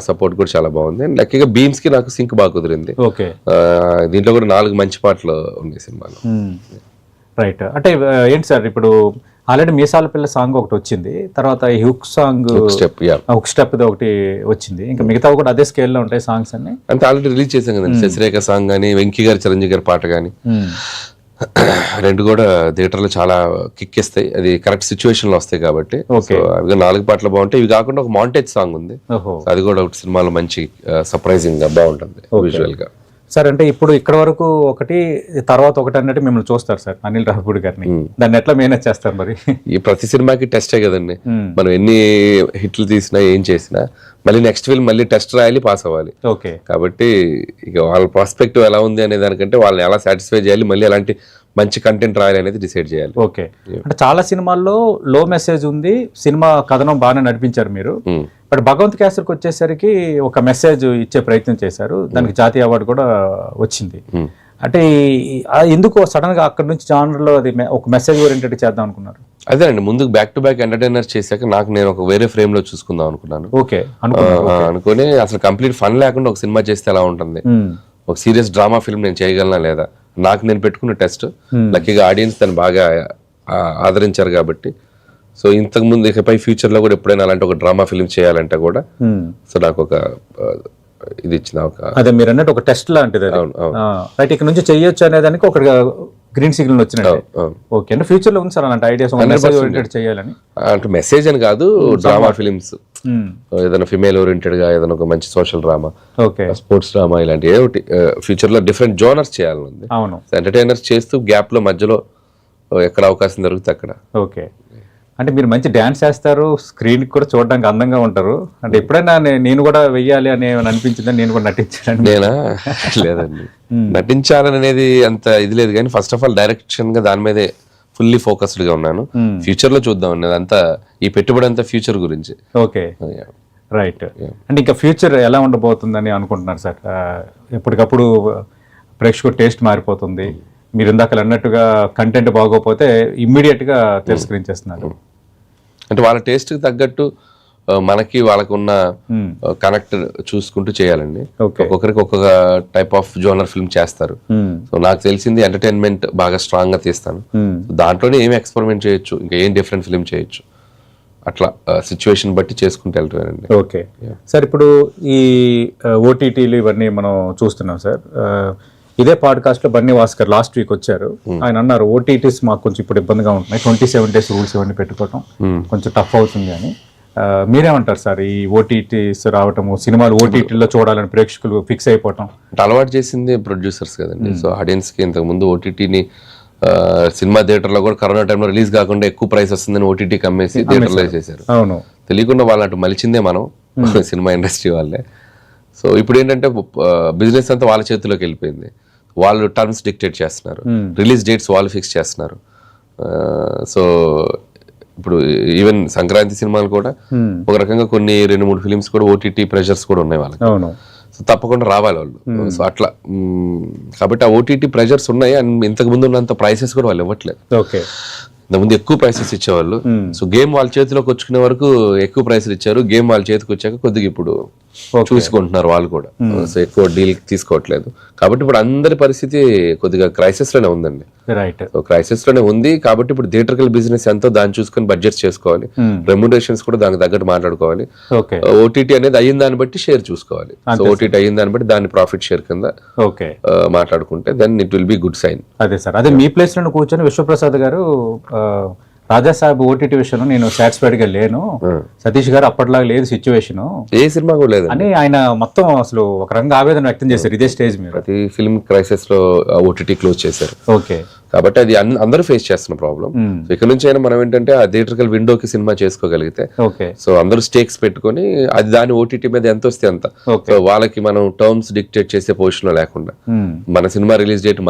Support కూడా చాలా బాగుంది. అండ్ లక్కీగా బీమ్స్ కి నాకు సింక్ బాగా కుదిరింది. ఓకే. దీంట్లో కూడా 4 మంచి పాటలు ఉన్నాయి సినిమాలో. రైట్. అంటే ఏంటి సార్ ఇప్పుడు ఆల్రెడీ మీసాల పిల్ల సాంగ్ ఒకటి వచ్చింది, తర్వాత ఈ హుక్ సాంగ్ హుక్ స్టెప్ ఒకటి వచ్చింది, ఇంకా మిగతా కూడా అదే స్కేల్లో ఉంటాయి సాంగ్స్ అన్ని. అంటే ఆల్రెడీ రిలీజ్ చేసాం కదండి. శశిరేఖ సాంగ్ కానీ, వెంకీ గారి చిరంజీవి గారి పాట కానీ, రెండు కూడా థియేటర్లో చాలా కిక్ ఇస్తాయి. అది కరెక్ట్ సిచ్యువేషన్ లో వస్తాయి కాబట్టి. అవి 4 పాటలు బాగుంటాయి. ఇవి కాకుండా ఒక మాంటేజ్ సాంగ్ ఉంది, అది కూడా ఒకటి సినిమాలో మంచి సర్ప్రైజింగ్ గా బాగుంటుంది విజువల్ గా. సార్ అంటే ఇప్పుడు ఇక్కడ వరకు ఒకటి, తర్వాత ఒకటి అన్నట్టు మిమ్మల్ని చూస్తారు సార్ అనిల్ రావిపూడి గారిని. దాన్ని ఎట్లా మేనేజ్ చేస్తారు మరి? ఈ ప్రతి సినిమాకి టెస్టే కదండి. మనం ఎన్ని హిట్లు తీసినా ఏం చేసినా మళ్ళీ నెక్స్ట్ ఫిల్మ్ మళ్ళీ టెస్ట్ రాయాలి, పాస్ అవ్వాలి. ఓకే. కాబట్టి ఇక వాళ్ళ ప్రాస్పెక్టివ్ ఎలా ఉంది అనే దానికంటే వాళ్ళని ఎలా సాటిస్ఫై చేయాలి, మళ్ళీ అలాంటి మంచి కంటెంట్ రాయాలి అనేది డిసైడ్ చేయాలి. ఓకే. అంటే చాలా సినిమాల్లో లో మెసేజ్ ఉంది, సినిమా కథనం బాగానే నడిపించారు మీరు. బట్ భగవంత్ కేసరికి వచ్చేసరికి ఒక మెసేజ్ ఇచ్చే ప్రయత్నం చేశారు, దానికి జాతీయ అవార్డు కూడా వచ్చింది. అంటే ఎందుకు సడన్ గా అక్కడ నుంచి జానర్ లో అది ఒక మెసేజ్ ఓరియంటెడ్ చేద్దాం అనుకున్నారు? అదే అండి, ముందుకు బ్యాక్ టు బ్యాక్ ఎంటర్టైనర్ చేశాక నాకు నేను ఒక వేరే ఫ్రేమ్ లో చూసుకుందాం అనుకున్నాను. ఓకే. అనుకుని అసలు కంప్లీట్ ఫన్ లేకుండా ఒక సినిమా చేస్తే ఎలా ఉంటుంది, ఒక సీరియస్ డ్రామా ఫిల్మ్ నేను చేయగలనా లేదా, నాకు నేను పెట్టుకున్న టెస్ట్. లక్కీగా ఆడియన్స్ దాన్ని బాగా ఆదరించారు కాబట్టి. సో ఇంతకు ముందు ఇకపై ఫ్యూచర్ లో కూడా ఎప్పుడైనా అలాంటి ఒక డ్రామా ఫిల్మ్ చేయాలంటే కూడా సో నాకు ఒక ఇది ఇచ్చిన ఒక, అదే మీరు అన్నట్టు ఒక టెస్ట్ లాంటిది. రైట్, ఇక్కడ నుంచి చేయొచ్చు అనే దానికి ఒక గ్రీన్ సిగ్నల్ వచ్చినట్టు. ఓకే. అంటే ఫ్యూచర్ లో ఉంది సార్ అలాంటి ఐడియాస్ చేయాలని? అంటే మెసేజ్ అని కాదు, డ్రామా ఫిలిమ్స్ ఏదైనా ఫిమేల్ ఓరియంటెడ్ గా ఏదైనా ఒక మంచి సోషల్ డ్రామా, స్పోర్ట్స్ డ్రామా, ఇలాంటి ఏమిటి ఫ్యూచర్ లో డిఫరెంట్ జోనర్స్ చేయాలని. అవును. ఎంటర్టైనర్స్ చేస్తూ గ్యాప్ లో మధ్యలో ఎక్కడ అవకాశం దొరికితే అక్కడ. ఓకే. అంటే మీరు మంచి డాన్స్ చేస్తారు, స్క్రీన్ కూడా చూడడానికి అందంగా ఉంటారు. అంటే ఎప్పుడైనా నేను కూడా వెయ్యాలి అని అనిపించిందని, నేను కూడా నటించాను? నేనా? లేదండి, నటించాలని అనేది అంత ఇది లేదు, కానీ ఫస్ట్ ఆఫ్ ఆల్ డైరెక్షన్ గా దాని మీదే ఫుల్లీ ఫోకస్డ్ గా ఉన్నాను. ఫ్యూచర్ లో చూద్దాం అనేది అంతా, ఈ పెట్టుబడి అంతా ఫ్యూచర్ గురించి. ఓకే. రైట్. అంటే ఇంకా ఫ్యూచర్ ఎలా ఉండబోతుందని అనుకుంటున్నారు సార్? ఎప్పటికప్పుడు ప్రేక్షకుడు టేస్ట్ మారిపోతుంది. మీరు ఇందాక అన్నట్టుగా కంటెంట్ బాగోపోతే ఇమ్మీడియట్ గా తిరస్కరించేస్తున్నారు. అంటే వాళ్ళ టేస్ట్ కి తగ్గట్టు మనకి వాళ్ళకు ఉన్న కనెక్ట్ చూసుకుంటూ చేయాలండి. ఒక్కొక్కరికి ఒక్కొక్క టైప్ ఆఫ్ జోనర్ ఫిల్మ్ చేస్తారు. సో నాకు తెలిసింది ఎంటర్టైన్మెంట్ బాగా స్ట్రాంగ్ గా తీస్తాను. దాంట్లోనే ఏం ఎక్స్పెరిమెంట్ చేయొచ్చు, ఇంకా ఏం డిఫరెంట్ ఫిల్మ్ చేయొచ్చు, అట్లా సిచ్యువేషన్ బట్టి చేసుకుంటూ వెళ్తానండి. Okay sir. ఇప్పుడు ఈ ఓటీటీలు ఇవన్నీ మనం చూస్తున్నాం సార్. ఇదే పాడ్కాస్ట్ లో బన్నీ వాస్కర్ లాస్ట్ వీక్ వచ్చారు. ఆయన అన్నారు ఓటీటీస్ మాకు కొంచెం ఇప్పుడు ఇబ్బందిగా ఉంటున్నాయి, 27 days రూల్స్ ఇవన్నీ పెట్టుకోవటం కొంచెం టఫ్ అవుతుంది అని. మీరేమంటారు సార్? ఈ ఓటీటీస్ రావటము, సినిమాలు ఓటీటీలో చూడాలని ప్రేక్షకులు ఫిక్స్ అయిపోవటం. అలవాటు చేసింది ప్రొడ్యూసర్స్ కదండి. సో ఆడియన్స్ కి ఇంతకు ముందు ఓటీటీని సినిమా థియేటర్ లో కూడా కరోనా టైంలో రిలీజ్ కాకుండా ఎక్కువ ప్రైస్ వస్తుందని ఓటీటీకి అమ్మేసి థియేటర్లో చేశారు. అవును. తెలియకుండా వాళ్ళంటూ మలిచిందే మనం సినిమా ఇండస్ట్రీ వాళ్ళే. సో ఇప్పుడు ఏంటంటే బిజినెస్ అంతా వాళ్ళ చేతిలోకి వెళ్ళిపోయింది. వాళ్ళు టర్మ్స్ డిక్టేట్ చేస్తున్నారు, రిలీజ్ డేట్స్ వాళ్ళు ఫిక్స్ చేస్తున్నారు. సో ఇప్పుడు ఈవెన్ సంక్రాంతి సినిమాలు కూడా ఒక రకంగా కొన్ని 2-3 ఫిలిమ్స్ కూడా ఓటీటీ ప్రెషర్స్ కూడా ఉన్నాయి వాళ్ళకి. సో తప్పకుండా రావాలి వాళ్ళు. సో అట్లా కాబట్టి ఆ ఓటీటీ ప్రెషర్స్ ఉన్నాయి. అండ్ ఇంతకు ముందు ఉన్నంత ప్రైసెస్ కూడా వాళ్ళు ఇవ్వట్లేదు. ఇంతకుముందు ఎక్కువ ప్రైసెస్ ఇచ్చేవాళ్ళు. సో గేమ్ వాళ్ళ చేతిలోకి వచ్చుకునే వరకు ఎక్కువ ప్రైసెస్ ఇచ్చారు. గేమ్ వాళ్ళ చేతికి వచ్చాక కొద్దిగా ఇప్పుడు చూసుకుంటున్నారు వాళ్ళు కూడా. సో ఎక్కువ డీల్ తీసుకోవట్లేదు. కాబట్టి ఇప్పుడు అందరి పరిస్థితి కొద్దిగా క్రైసిస్ లోనే ఉందండి. సో క్రైసిస్ లోనే ఉంది కాబట్టి ఇప్పుడు థియేటర్కల్ బిజినెస్ ఎంతో దాన్ని చూసుకొని బడ్జెట్స్ చేసుకోవాలి, రెమ్యునరేషన్స్ కూడా దానికి తగ్గట్టు మాట్లాడుకోవాలి. ఓటీటీ అనేది అయిన దాన్ని బట్టి షేర్ చూసుకోవాలి. సో ఓటీటీ అయిన దాన్ని బట్టి దాన్ని ప్రాఫిట్ షేర్ కింద మాట్లాడుకుంటే then it will be good sign. అదే సార్, అదే మీ ప్లేస్ లో కూర్చొని విశ్వప్రసాద్ గారు రాజాసాహెబ్ ఓటీటీ విషయంలో నేను సాటిస్ఫైడ్ గా లేను, సతీష్ గారు అప్పట్లాగా లేదు సిచ్యువేషన్, ఏ సినిమా కూడా లేదు అని ఆయన మొత్తం అసలు ఒక రంగ ఆవేదన వ్యక్తం చేశారు ఇదే స్టేజ్ మీద. ప్రతి ఫిల్మ్ క్రైసిస్ లో ఓటీటీ క్లోజ్ చేశారు. ఓకే. కాబట్టి అది అందరూ ఫేస్ చేస్తున్న ప్రాబ్లం. సో ఇక్కడ నుంచి అయినా మనం ఏంటంటే ఆ థియేటర్కల్ విండోకి సినిమా చేసుకోగలిగితే, సో అందరూ స్టేక్స్ పెట్టుకొని అది దాని ఓటీటీ మీద ఎంత వస్తే అంత, సో వాళ్ళకి మనం టర్మ్స్ డిక్టేట్ చేసే పొజిషన్ లో లేకుండా మన సినిమా రిలీజ్ డేట్